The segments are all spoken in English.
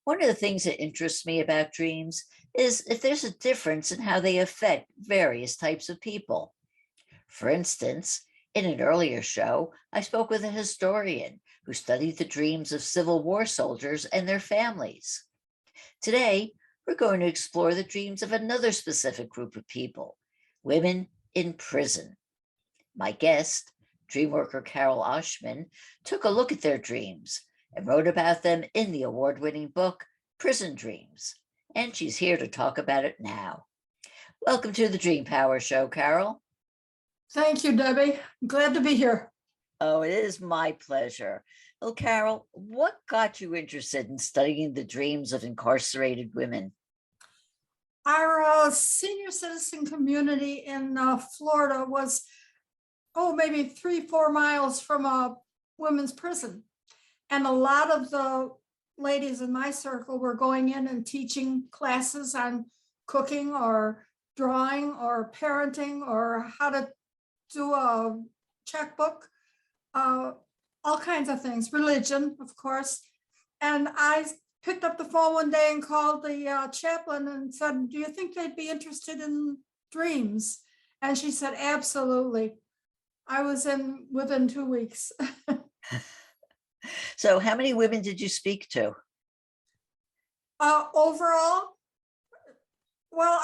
One of the things that interests me about dreams is if there's a difference in how they affect various types of people. For instance, in an earlier show, I spoke with a historian who studied the dreams of Civil War soldiers and their families. Today, we're going to explore the dreams of another specific group of people, women in prison. My guest, dream worker Carol Oshmann, took a look at their dreams and wrote about them in the award-winning book, Prison Dreams. And she's here to talk about it now. Welcome to the Dream Power Show, Carol. Thank you, Debbie. I'm glad to be here. Oh, it is my pleasure. Well, Carol, what got you interested in studying the dreams of incarcerated women? Our senior citizen community in Florida was, maybe 3-4 miles from a women's prison. And a lot of the ladies in my circle were going in and teaching classes on cooking or drawing or parenting or how to do a checkbook, all kinds of things, religion, of course. And I picked up the phone one day and called the chaplain and said, do you think they'd be interested in dreams? And she said, absolutely. I was in within 2 weeks. So how many women did you speak to? Overall, well,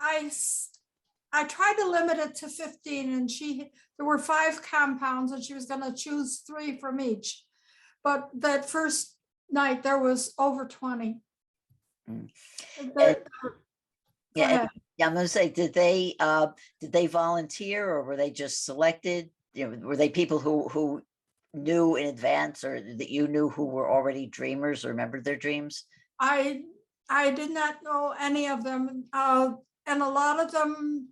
I tried to limit it to 15, and there were 5 compounds, and she was going to choose 3 from each. But that first night there was over 20. Mm. There- Yeah, I'm going to say, did they volunteer, or were they just selected? Were they people who knew in advance, or that you knew, who were already dreamers or remembered their dreams? I did not know any of them, and a lot of them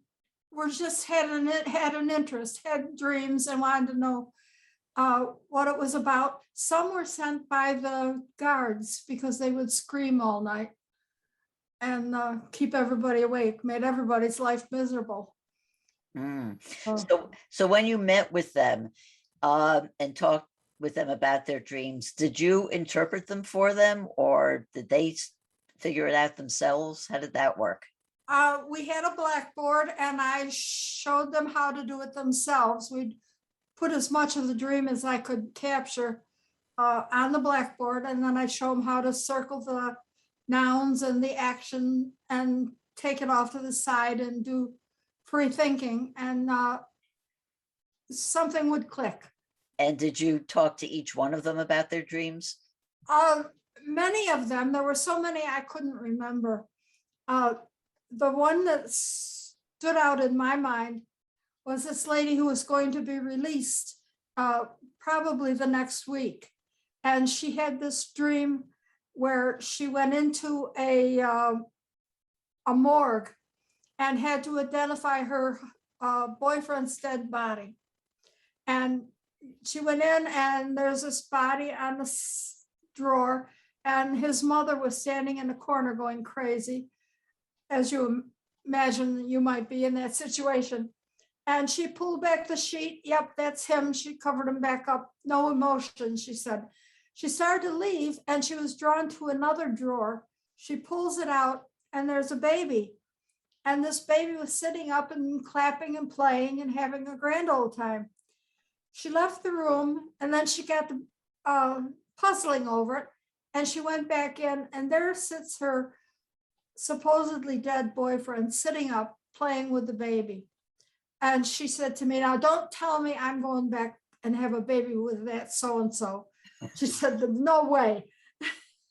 were just had an interest, had dreams, and wanted to know what it was about. Some were sent by the guards because they would scream all night and keep everybody awake, made everybody's life miserable. Mm. Oh. So when you met with them and talked with them about their dreams, did you interpret them for them, or did they figure it out themselves? How did that work? We had a blackboard, and I showed them how to do it themselves. We'd put as much of the dream as I could capture on the blackboard, and then I'd show them how to circle the nouns and the action and take it off to the side and do free thinking, and something would click. And did you talk to each one of them about their dreams? Many of them, there were so many I couldn't remember. The one that stood out in my mind was this lady who was going to be released probably the next week. And she had this dream where she went into a morgue and had to identify her boyfriend's dead body. And she went in, and there's this body on the drawer, and his mother was standing in the corner going crazy, as you imagine you might be in that situation. And she pulled back the sheet. Yep, that's him. She covered him back up. No emotion, she said. She started to leave, and she was drawn to another drawer. She pulls it out, and there's a baby. And this baby was sitting up and clapping and playing and having a grand old time. She left the room, and then she got puzzling over it, and she went back in, and there sits her supposedly dead boyfriend sitting up playing with the baby. And she said to me, now don't tell me I'm going back and have a baby with that so-and-so. She said, no way.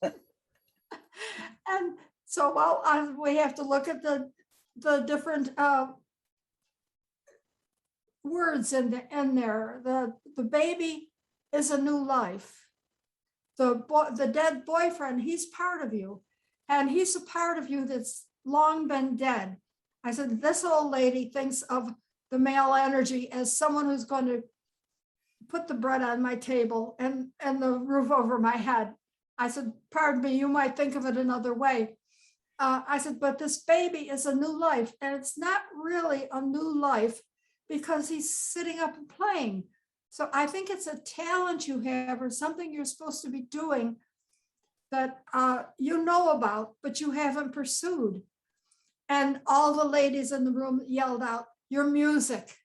And so, well, we have to look at the different words in there. The baby is a new life. The dead boyfriend, he's part of you. And he's a part of you that's long been dead. I said, this old lady thinks of the male energy as someone who's going to put the bread on my table and the roof over my head. I said, pardon me, you might think of it another way. I said, but this baby is a new life, and it's not really a new life because he's sitting up and playing. So I think it's a talent you have or something you're supposed to be doing that you know about, but you haven't pursued. And all the ladies in the room yelled out, "Your music."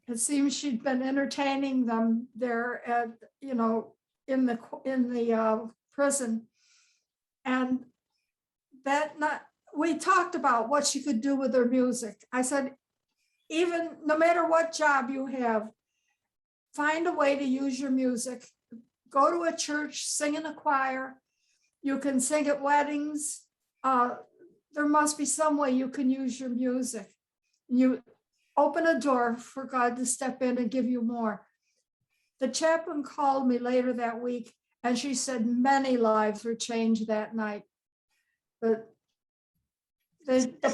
It seems she'd been entertaining them there at, in the prison. And that not, we talked about what she could do with her music. I said, even no matter what job you have, find a way to use your music. Go to a church, sing in a choir. You can sing at weddings. There must be some way you can use your music. You open a door for God to step in and give you more. The chaplain called me later that week, and she said many lives were changed that night. The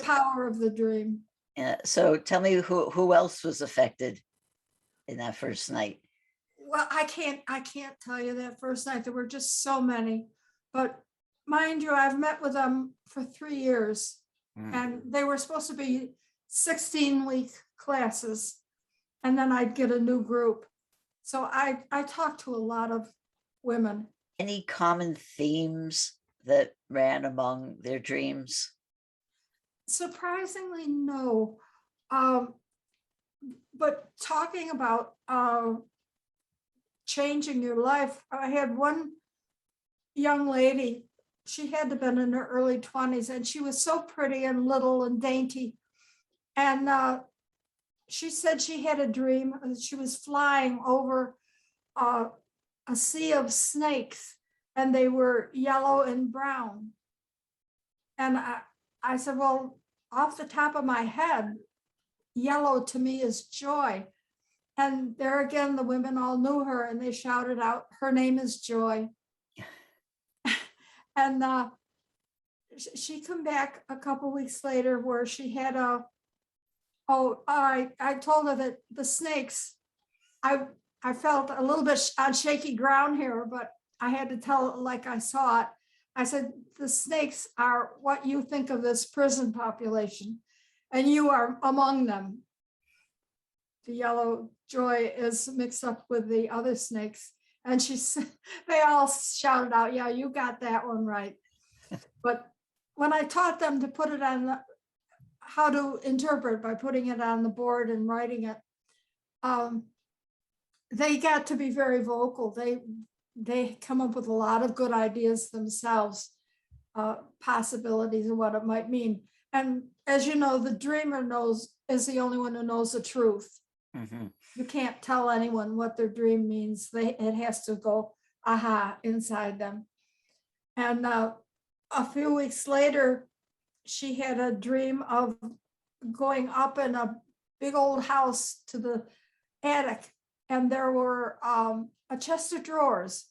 power of the dream. So tell me who else was affected in that first night? Well, I can't tell you that first night. There were just so many. But mind you, I've met with them for 3 years, and they were supposed to be 16-week classes, and then I'd get a new group. So I talked to a lot of women. Any common themes that ran among their dreams? Surprisingly, no. But talking about changing your life, I had one young lady, she had to have been in her early 20s, and she was so pretty and little and dainty. And she said she had a dream that she was flying over a sea of snakes, and they were yellow and brown. And I said, well, off the top of my head, yellow to me is joy. And there again, the women all knew her, and they shouted out, her name is Joy. And she come back a couple weeks later where she had I told her that the snakes, I felt a little bit on shaky ground here, but I had to tell it like I saw it. I said, the snakes are what you think of this prison population, and you are among them. The yellow Joy is mixed up with the other snakes. And they all shouted out, yeah, you got that one right. But when I taught them to put it on, how to interpret by putting it on the board and writing it, they got to be very vocal. They come up with a lot of good ideas themselves, possibilities of what it might mean. And as you know, the dreamer is the only one who knows the truth. Mm-hmm. You can't tell anyone what their dream means. It has to go, aha, inside them. And a few weeks later, she had a dream of going up in a big old house to the attic, and there were a chest of drawers,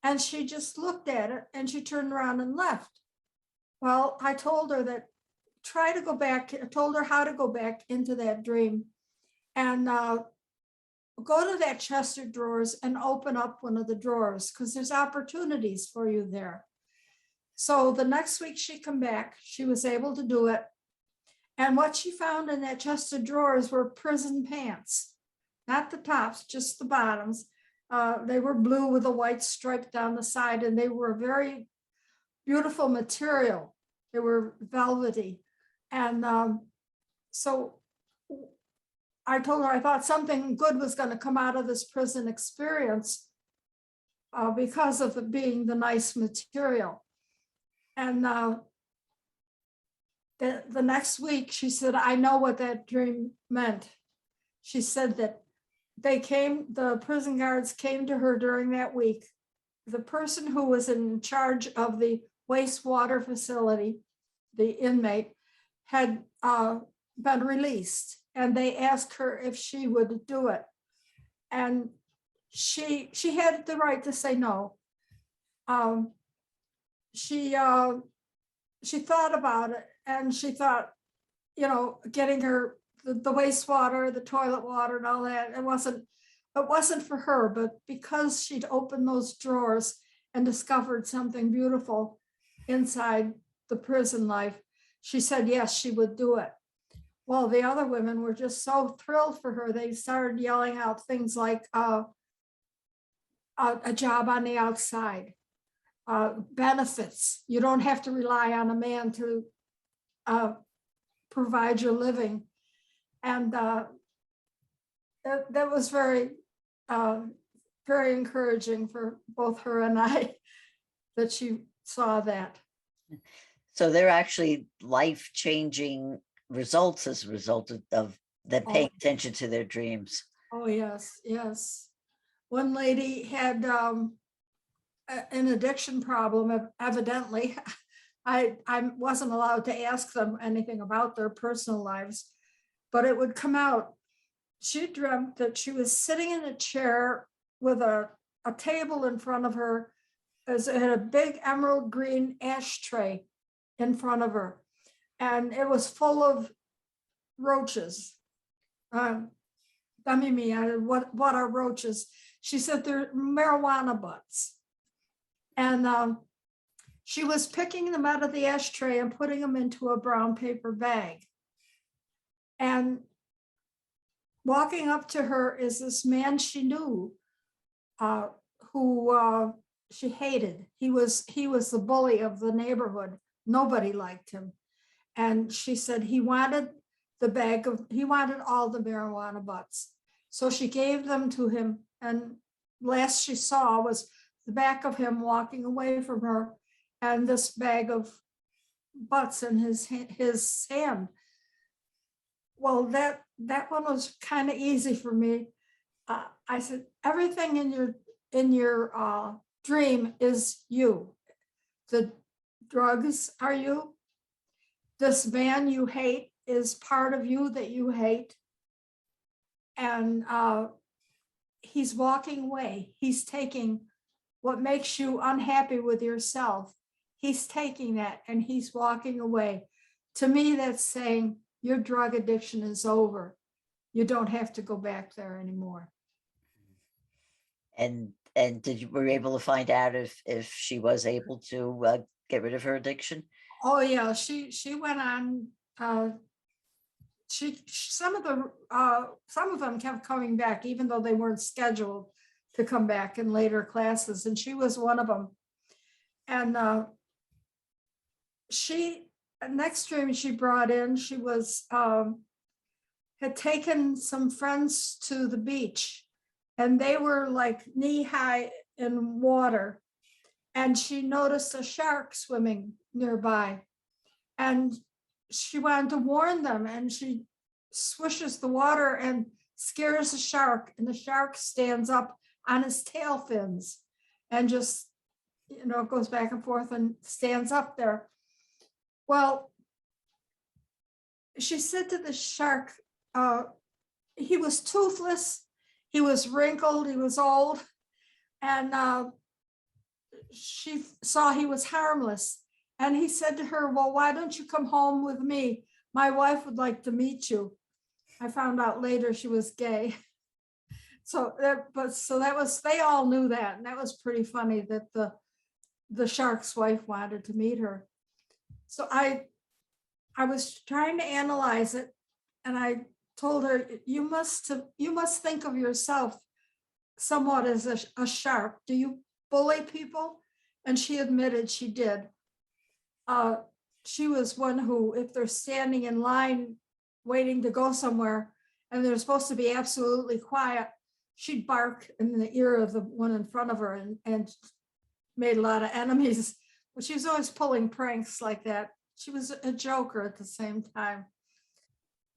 and she just looked at it and she turned around and left. Well, I told her that try to go back. I told her how to go back into that dream and go to that chest of drawers and open up one of the drawers, because there's opportunities for you there. So the next week she come back, she was able to do it. And what she found in that chest of drawers were prison pants, not the tops, just the bottoms. They were blue with a white stripe down the side, and they were very beautiful material. They were velvety. And so I told her I thought something good was going to come out of this prison experience because of it being the nice material. And the next week, she said, I know what that dream meant. She said that the prison guards came to her during that week. The person who was in charge of the wastewater facility, the inmate, had been released, and they asked her if she would do it. And she had the right to say no. She thought about it, and she thought, getting her the wastewater, the toilet water, and all that, it wasn't for her. But because she'd opened those drawers and discovered something beautiful inside the prison life, she said yes, she would do it. Well, the other women were just so thrilled for her. They started yelling out things like a job on the outside, benefits. You don't have to rely on a man to provide your living. And that was very, very encouraging for both her and I that she saw that. So they're actually life-changing results as a result of them paying attention to their dreams. Oh, yes, yes. One lady had an addiction problem, evidently. I wasn't allowed to ask them anything about their personal lives, but it would come out. She dreamt that she was sitting in a chair with a table in front of her, as it had a big emerald green ashtray in front of her, and it was full of roaches. What are roaches? She said they're marijuana butts. And she was picking them out of the ashtray and putting them into a brown paper bag. And walking up to her is this man she knew, who she hated. He was the bully of the neighborhood. Nobody liked him. And she said he wanted he wanted all the marijuana butts. So she gave them to him. And last she saw was the back of him walking away from her and this bag of butts in his hand. Well, that one was kind of easy for me. I said, everything in your dream is you. The drugs are you. This man you hate is part of you that you hate. And he's walking away. He's taking what makes you unhappy with yourself. He's taking that and he's walking away. To me, that's saying your drug addiction is over. You don't have to go back there anymore. And were you able to find out if she was able to get rid of her addiction? Oh yeah, she went on. Some of them kept coming back, even though they weren't scheduled to come back in later classes, and she was one of them. And next dream she brought in, she was had taken some friends to the beach, and they were like knee high in water, and she noticed a shark swimming nearby, and she wanted to warn them, and she swishes the water and scares the shark, and the shark stands up on his tail fins and just, goes back and forth and stands up there. Well, she said to the shark, he was toothless, he was wrinkled, he was old, and she saw he was harmless. And he said to her, well, why don't you come home with me? My wife would like to meet you. I found out later she was gay. So they all knew that. And that was pretty funny that the shark's wife wanted to meet her. So I was trying to analyze it, and I told her, you must think of yourself somewhat as a shark. Do you bully people? And she admitted she did. She was one who, if they're standing in line waiting to go somewhere and they're supposed to be absolutely quiet, she'd bark in the ear of the one in front of her and made a lot of enemies. But she was always pulling pranks like that. She was a joker at the same time.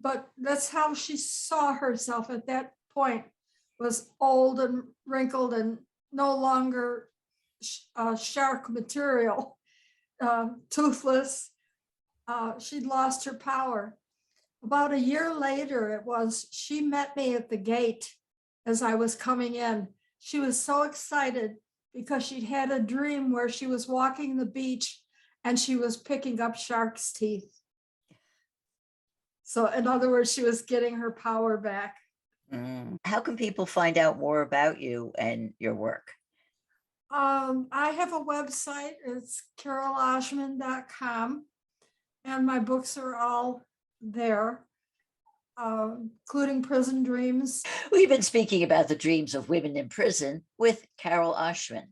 But that's how she saw herself at that point, was old and wrinkled and no longer shark material. Toothless. She'd lost her power. About a year later, she met me at the gate as I was coming in. She was so excited because she'd had a dream where she was walking the beach and she was picking up shark's teeth. So in other words, she was getting her power back. How can people find out more about you and your work? I have a website. It's caroloshmann.com, and my books are all there, including Prison Dreams. We've been speaking about the dreams of women in prison with Carol Oshmann.